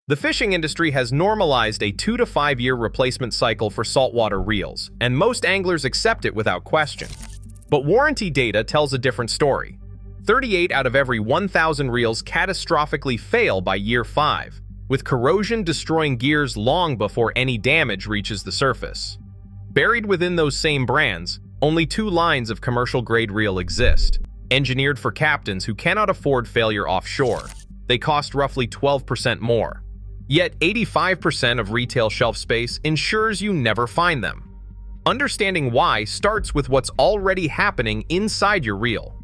The fishing industry has normalized a 2 to 5 year replacement cycle for saltwater reels, and most anglers accept it without question. But warranty data tells a different story. 38 out of every 1,000 reels catastrophically fail by year 5, with corrosion destroying gears long before any damage reaches the surface. Buried within those same brands, only 2 lines of commercial-grade reel exist, engineered for captains who cannot afford failure offshore. They cost roughly 12% more. Yet 85% of retail shelf space ensures you never find them. Understanding why starts with what's already happening inside your reel.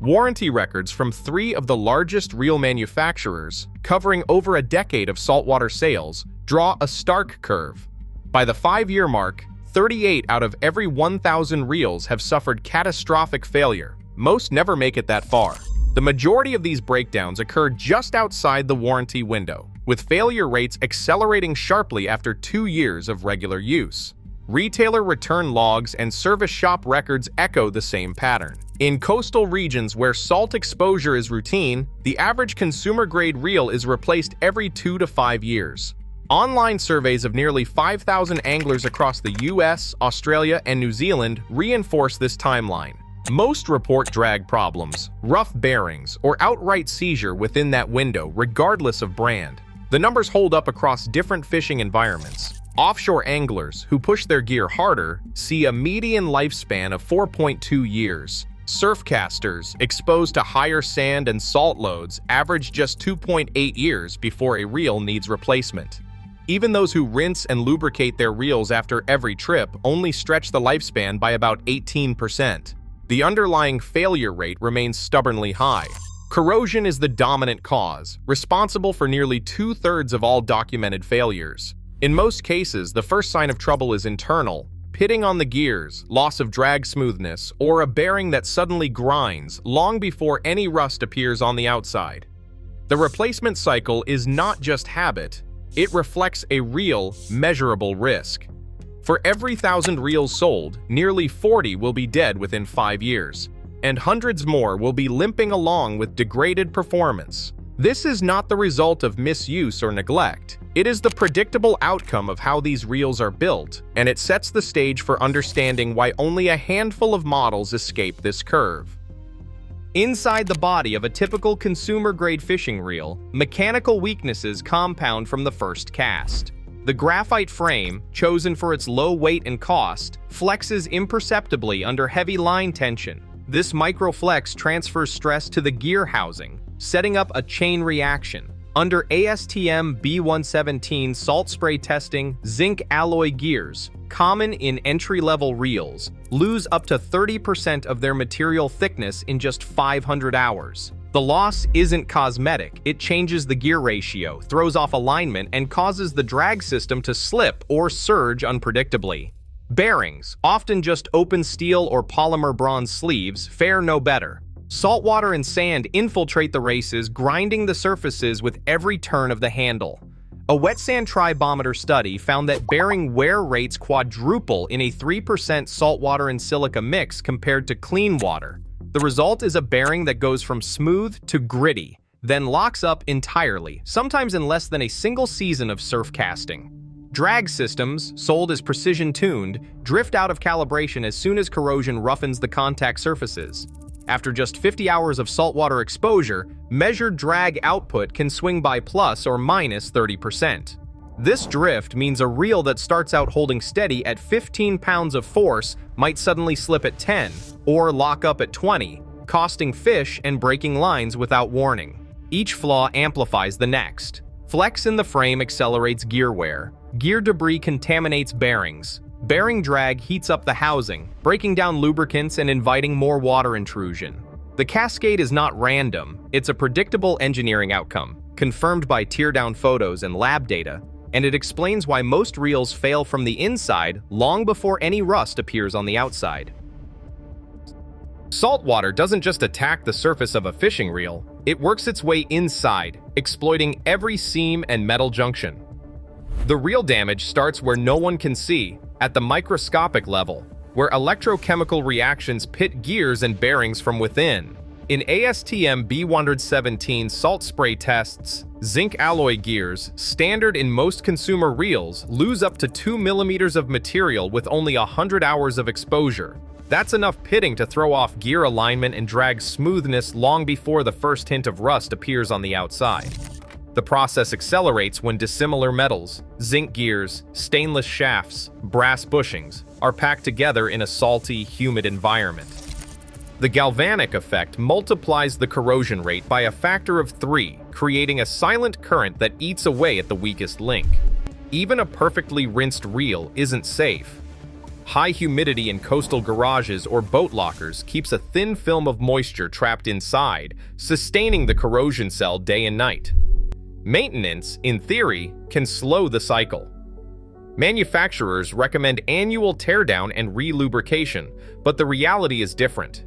Warranty records from 3 of the largest reel manufacturers, covering over a decade of saltwater sales, draw a stark curve. By the 5-year mark, 38 out of every 1,000 reels have suffered catastrophic failure. Most never make it that far. The majority of these breakdowns occur just outside the warranty window, with failure rates accelerating sharply after 2 years of regular use. Retailer return logs and service shop records echo the same pattern. In coastal regions where salt exposure is routine, the average consumer-grade reel is replaced every 2 to 5 years. Online surveys of nearly 5,000 anglers across the US, Australia, and New Zealand reinforce this timeline. Most report drag problems, rough bearings, or outright seizure within that window, regardless of brand. The numbers hold up across different fishing environments. Offshore anglers, who push their gear harder, see a median lifespan of 4.2 years. Surfcasters, exposed to higher sand and salt loads, average just 2.8 years before a reel needs replacement. Even those who rinse and lubricate their reels after every trip only stretch the lifespan by about 18%. The underlying failure rate remains stubbornly high. Corrosion is the dominant cause, responsible for nearly 2/3 of all documented failures. In most cases, the first sign of trouble is internal: pitting on the gears, loss of drag smoothness, or a bearing that suddenly grinds long before any rust appears on the outside. The replacement cycle is not just habit, it reflects a real, measurable risk. For every 1,000 reels sold, nearly 40 will be dead within 5 years, and hundreds more will be limping along with degraded performance. This is not the result of misuse or neglect. It is the predictable outcome of how these reels are built, and it sets the stage for understanding why only a handful of models escape this curve. Inside the body of a typical consumer-grade fishing reel, mechanical weaknesses compound from the first cast. The graphite frame, chosen for its low weight and cost, flexes imperceptibly under heavy line tension. This microflex transfers stress to the gear housing, setting up a chain reaction. Under ASTM B117 salt spray testing, zinc alloy gears, common in entry-level reels, lose up to 30% of their material thickness in just 500 hours. The loss isn't cosmetic, it changes the gear ratio, throws off alignment, and causes the drag system to slip or surge unpredictably. Bearings, often just open steel or polymer bronze sleeves, fare no better. Saltwater and sand infiltrate the races, grinding the surfaces with every turn of the handle. A wet sand tribometer study found that bearing wear rates quadruple in a 3% saltwater and silica mix compared to clean water. The result is a bearing that goes from smooth to gritty, then locks up entirely, sometimes in less than a single season of surf casting. Drag systems, sold as precision-tuned, drift out of calibration as soon as corrosion roughens the contact surfaces. After just 50 hours of saltwater exposure, measured drag output can swing by plus or minus 30%. This drift means a reel that starts out holding steady at 15 pounds of force might suddenly slip at 10, or lock up at 20, costing fish and breaking lines without warning. Each flaw amplifies the next. Flex in the frame accelerates gear wear. Gear debris contaminates bearings. Bearing drag heats up the housing, breaking down lubricants and inviting more water intrusion. The cascade is not random, it's a predictable engineering outcome, confirmed by teardown photos and lab data, and it explains why most reels fail from the inside long before any rust appears on the outside. Saltwater doesn't just attack the surface of a fishing reel, it works its way inside, exploiting every seam and metal junction. The real damage starts where no one can see, at the microscopic level, where electrochemical reactions pit gears and bearings from within. In ASTM B117 salt spray tests, zinc alloy gears, standard in most consumer reels, lose up to 2 millimeters of material with only 100 hours of exposure. That's enough pitting to throw off gear alignment and drag smoothness long before the first hint of rust appears on the outside. The process accelerates when dissimilar metals, zinc gears, stainless shafts, brass bushings, are packed together in a salty, humid environment. The galvanic effect multiplies the corrosion rate by a factor of 3, creating a silent current that eats away at the weakest link. Even a perfectly rinsed reel isn't safe. High humidity in coastal garages or boat lockers keeps a thin film of moisture trapped inside, sustaining the corrosion cell day and night. Maintenance, in theory, can slow the cycle. Manufacturers recommend annual teardown and re-lubrication, but the reality is different.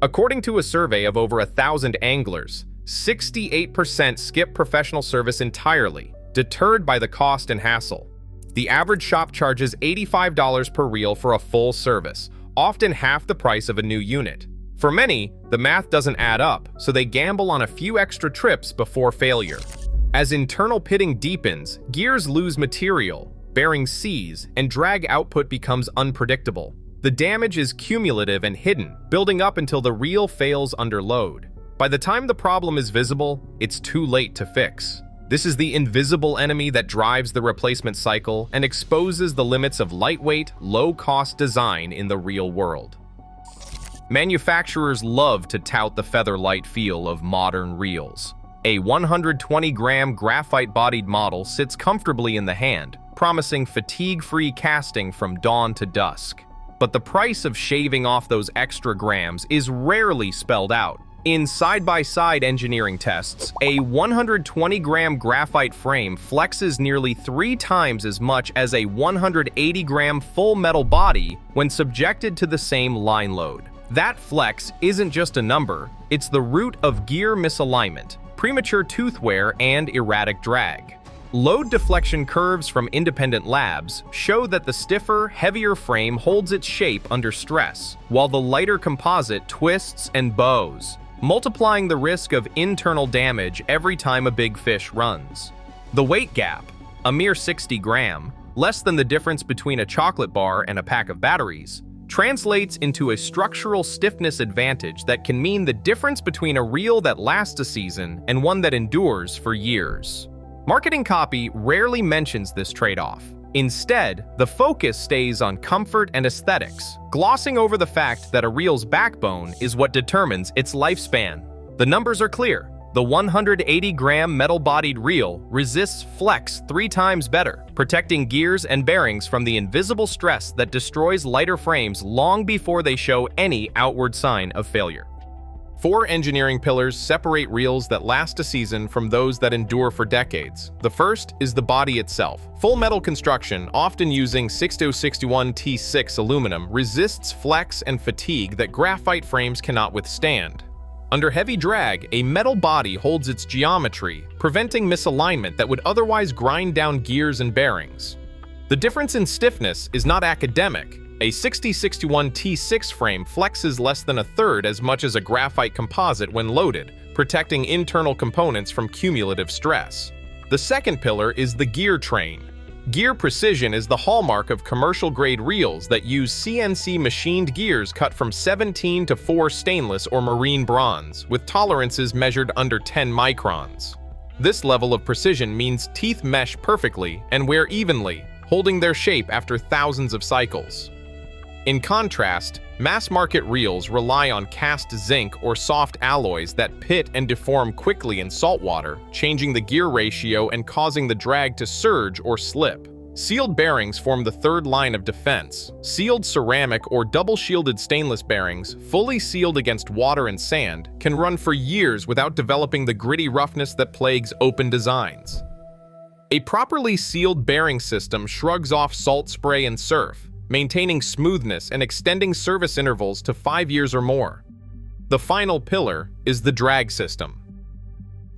According to a survey of over 1,000 anglers, 68% skip professional service entirely, deterred by the cost and hassle. The average shop charges $85 per reel for a full service, often half the price of a new unit. For many, the math doesn't add up, so they gamble on a few extra trips before failure. As internal pitting deepens, gears lose material, bearings seize, and drag output becomes unpredictable. The damage is cumulative and hidden, building up until the reel fails under load. By the time the problem is visible, it's too late to fix. This is the invisible enemy that drives the replacement cycle and exposes the limits of lightweight, low-cost design in the real world. Manufacturers love to tout the feather-light feel of modern reels. A 120-gram graphite-bodied model sits comfortably in the hand, promising fatigue-free casting from dawn to dusk. But the price of shaving off those extra grams is rarely spelled out. In side-by-side engineering tests, a 120-gram graphite frame flexes nearly 3 times as much as a 180-gram full metal body when subjected to the same line load. That flex isn't just a number, it's the root of gear misalignment, premature tooth wear, and erratic drag. Load deflection curves from independent labs show that the stiffer, heavier frame holds its shape under stress, while the lighter composite twists and bows, multiplying the risk of internal damage every time a big fish runs. The weight gap, a mere 60 gram, less than the difference between a chocolate bar and a pack of batteries, translates into a structural stiffness advantage that can mean the difference between a reel that lasts a season and one that endures for years. Marketing copy rarely mentions this trade-off. Instead, the focus stays on comfort and aesthetics, glossing over the fact that a reel's backbone is what determines its lifespan. The numbers are clear. The 180-gram metal-bodied reel resists flex 3 times better, protecting gears and bearings from the invisible stress that destroys lighter frames long before they show any outward sign of failure. 4 engineering pillars separate reels that last a season from those that endure for decades. The first is the body itself. Full metal construction, often using 6061 T6 aluminum, resists flex and fatigue that graphite frames cannot withstand. Under heavy drag, a metal body holds its geometry, preventing misalignment that would otherwise grind down gears and bearings. The difference in stiffness is not academic. A 6061 T6 frame flexes less than a third as much as a graphite composite when loaded, protecting internal components from cumulative stress. The second pillar is the gear train. Gear precision is the hallmark of commercial-grade reels that use CNC machined gears cut from 17 to 4 stainless or marine bronze, with tolerances measured under 10 microns. This level of precision means teeth mesh perfectly and wear evenly, holding their shape after thousands of cycles. In contrast, mass-market reels rely on cast zinc or soft alloys that pit and deform quickly in salt water, changing the gear ratio and causing the drag to surge or slip. Sealed bearings form the third line of defense. Sealed ceramic or double-shielded stainless bearings, fully sealed against water and sand, can run for years without developing the gritty roughness that plagues open designs. A properly sealed bearing system shrugs off salt spray and surf, maintaining smoothness and extending service intervals to 5 years or more. The final pillar is the drag system.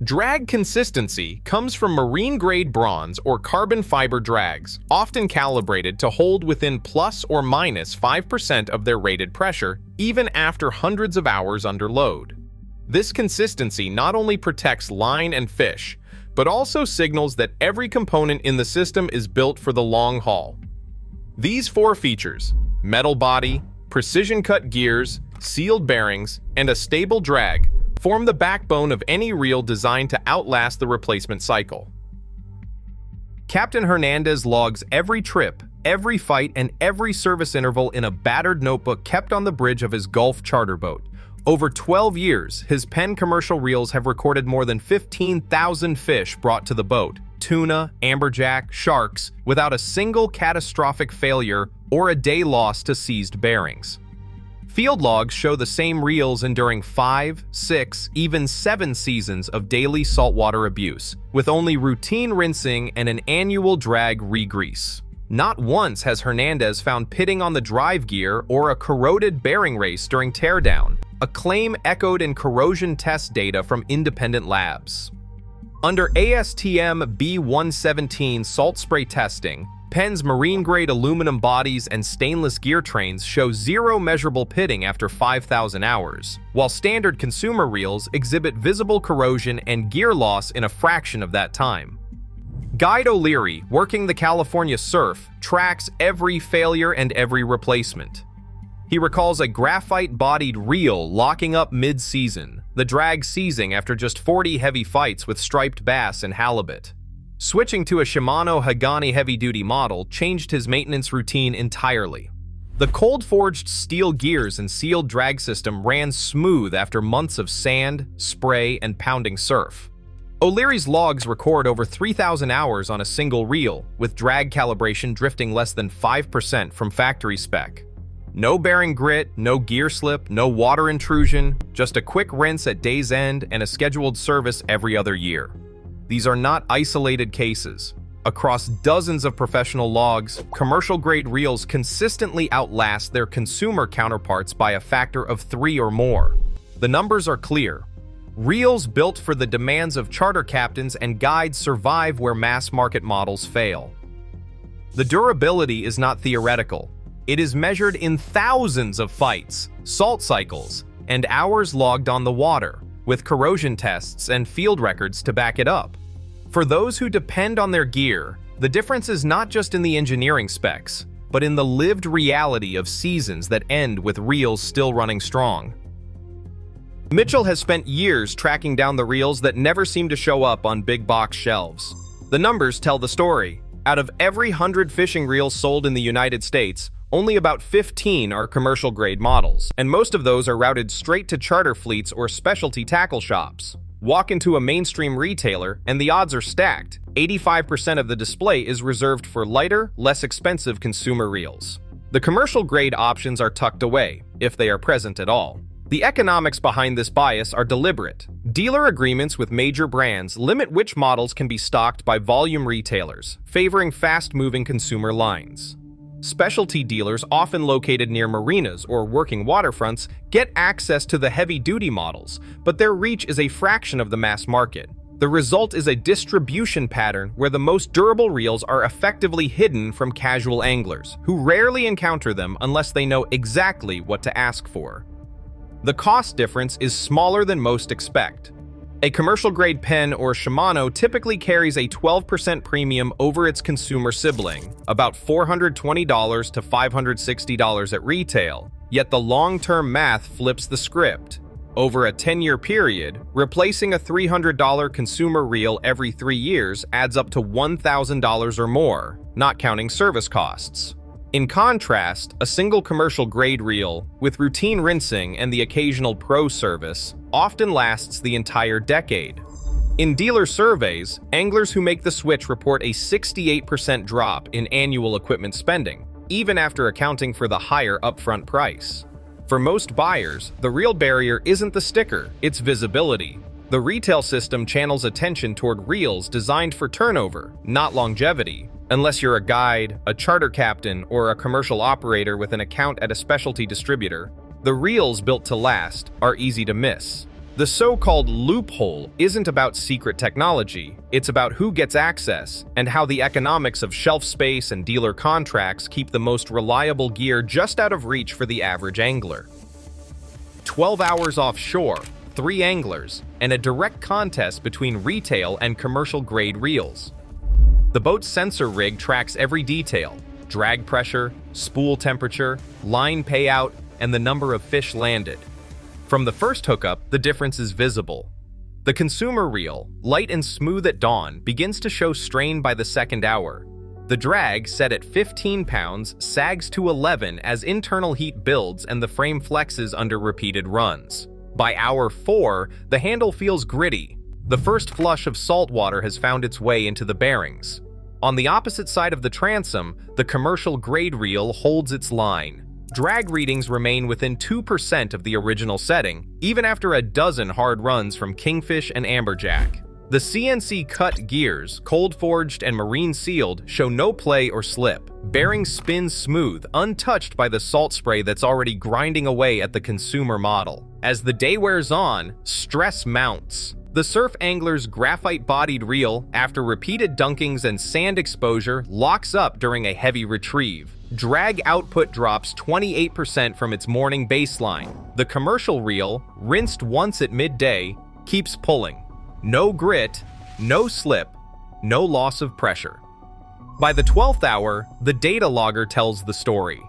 Drag consistency comes from marine-grade bronze or carbon fiber drags, often calibrated to hold within plus or minus 5% of their rated pressure, even after hundreds of hours under load. This consistency not only protects line and fish, but also signals that every component in the system is built for the long haul. These four features, metal body, precision-cut gears, sealed bearings, and a stable drag, form the backbone of any reel designed to outlast the replacement cycle. Captain Hernandez logs every trip, every fight, and every service interval in a battered notebook kept on the bridge of his Gulf charter boat. Over 12 years, his Penn commercial reels have recorded more than 15,000 fish brought to the boat, tuna, amberjack, sharks, without a single catastrophic failure or a day lost to seized bearings. Field logs show the same reels enduring 5, 6, even 7 seasons of daily saltwater abuse, with only routine rinsing and an annual drag re-grease. Not once has Hernandez found pitting on the drive gear or a corroded bearing race during teardown, a claim echoed in corrosion test data from independent labs. Under ASTM B117 salt spray testing, Penn's marine-grade aluminum bodies and stainless gear trains show zero measurable pitting after 5,000 hours, while standard consumer reels exhibit visible corrosion and gear loss in a fraction of that time. Guide O'Leary, working the California surf, tracks every failure and every replacement. He recalls a graphite-bodied reel locking up mid-season, the drag seizing after just 40 heavy fights with striped bass and halibut. Switching to a Shimano Hagani heavy-duty model changed his maintenance routine entirely. The cold-forged steel gears and sealed drag system ran smooth after months of sand, spray, and pounding surf. O'Leary's logs record over 3,000 hours on a single reel, with drag calibration drifting less than 5% from factory spec. No bearing grit, no gear slip, no water intrusion, just a quick rinse at day's end and a scheduled service every other year. These are not isolated cases. Across dozens of professional logs, commercial-grade reels consistently outlast their consumer counterparts by a factor of 3 or more. The numbers are clear. Reels built for the demands of charter captains and guides survive where mass-market models fail. The durability is not theoretical. It is measured in thousands of fights, salt cycles, and hours logged on the water, with corrosion tests and field records to back it up. For those who depend on their gear, the difference is not just in the engineering specs, but in the lived reality of seasons that end with reels still running strong. Mitchell has spent years tracking down the reels that never seem to show up on big box shelves. The numbers tell the story. Out of every 100 fishing reels sold in the United States, only about 15 are commercial-grade models, and most of those are routed straight to charter fleets or specialty tackle shops. Walk into a mainstream retailer, and the odds are stacked. 85% of the display is reserved for lighter, less expensive consumer reels. The commercial-grade options are tucked away, if they are present at all. The economics behind this bias are deliberate. Dealer agreements with major brands limit which models can be stocked by volume retailers, favoring fast-moving consumer lines. Specialty dealers, often located near marinas or working waterfronts, get access to the heavy-duty models, but their reach is a fraction of the mass market. The result is a distribution pattern where the most durable reels are effectively hidden from casual anglers, who rarely encounter them unless they know exactly what to ask for. The cost difference is smaller than most expect. A commercial-grade Penn or Shimano typically carries a 12% premium over its consumer sibling, about $420 to $560 at retail, yet the long-term math flips the script. Over a 10-year period, replacing a $300 consumer reel every 3 years adds up to $1,000 or more, not counting service costs. In contrast, a single commercial-grade reel, with routine rinsing and the occasional pro service, often lasts the entire decade. In dealer surveys, anglers who make the switch report a 68% drop in annual equipment spending, even after accounting for the higher upfront price. For most buyers, the real barrier isn't the sticker, it's visibility. The retail system channels attention toward reels designed for turnover, not longevity. Unless you're a guide, a charter captain, or a commercial operator with an account at a specialty distributor, the reels built to last are easy to miss. The so-called loophole isn't about secret technology, it's about who gets access and how the economics of shelf space and dealer contracts keep the most reliable gear just out of reach for the average angler. 12 hours offshore, 3 anglers, and a direct contest between retail and commercial-grade reels. The boat's sensor rig tracks every detail: drag pressure, spool temperature, line payout, and the number of fish landed. From the first hookup, the difference is visible. The consumer reel, light and smooth at dawn, begins to show strain by the second hour. The drag, set at 15 pounds, sags to 11 as internal heat builds and the frame flexes under repeated runs. By hour 4, the handle feels gritty. The first flush of salt water has found its way into the bearings. On the opposite side of the transom, the commercial grade reel holds its line. Drag readings remain within 2% of the original setting, even after a dozen hard runs from Kingfish and Amberjack. The CNC-cut gears, cold-forged and marine-sealed, show no play or slip. Bearings spin smooth, untouched by the salt spray that's already grinding away at the consumer model. As the day wears on, stress mounts. The surf angler's graphite-bodied reel, after repeated dunkings and sand exposure, locks up during a heavy retrieve. Drag output drops 28% from its morning baseline. The commercial reel, rinsed once at midday, keeps pulling. No grit, no slip, no loss of pressure. By the 12th hour, the data logger tells the story.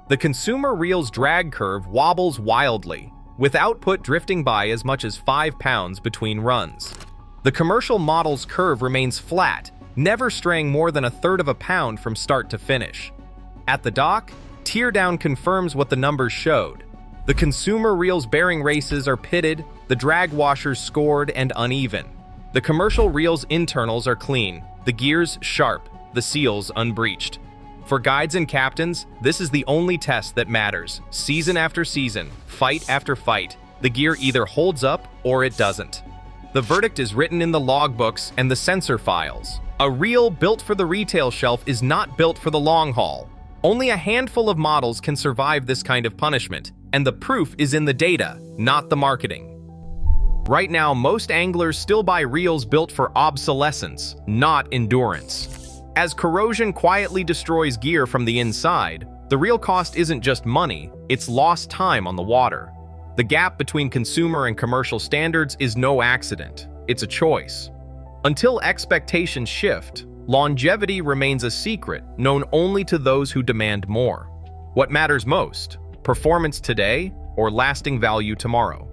The consumer reel's drag curve wobbles wildly, with output drifting by as much as 5 pounds between runs. The commercial model's curve remains flat, never straying more than 1/3 of a pound from start to finish. At the dock, teardown confirms what the numbers showed. The consumer reel's bearing races are pitted, the drag washers scored and uneven. The commercial reel's internals are clean, the gears sharp, the seals unbreached. For guides and captains, this is the only test that matters. Season after season, fight after fight, the gear either holds up or it doesn't. The verdict is written in the logbooks and the sensor files. A reel built for the retail shelf is not built for the long haul. Only a handful of models can survive this kind of punishment, and the proof is in the data, not the marketing. Right now, most anglers still buy reels built for obsolescence, not endurance. As corrosion quietly destroys gear from the inside, the reel cost isn't just money, it's lost time on the water. The gap between consumer and commercial standards is no accident, it's a choice. Until expectations shift, longevity remains a secret known only to those who demand more. What matters most? Performance today or lasting value tomorrow?